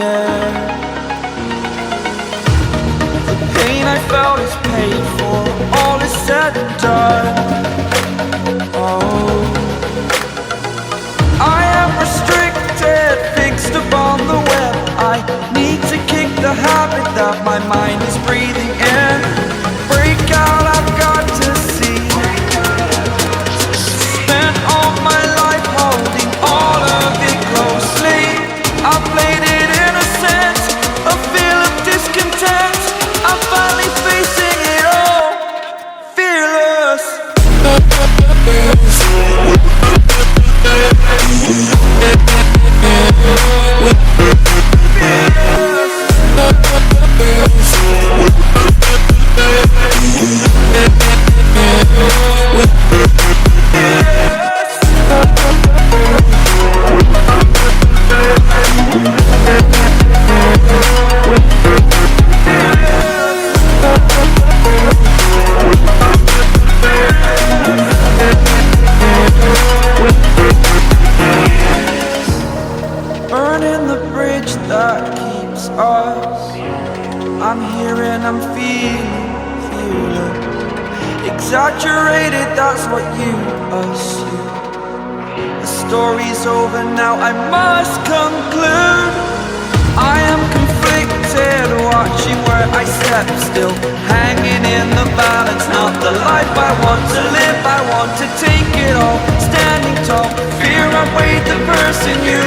air. The pain I felt is paid for, all is said and done. Oh, I am restricted, fixed upon the web. I need to kick the habit that my mind is breathing in. Break out, I've got to see. Spent all my life holding all of it closely. I played it innocent, a feel of discontent. I'm finally facing it all, fearless. Burning the bridge that keeps us. I'm here and I'm feeling exaggerated, that's what you assume. The story's over now, I must conclude. I am conflicted, watching where I step still, hanging in the balance. Not the life I want to live, I want to take it all. Standing tall, fear I weighed the person you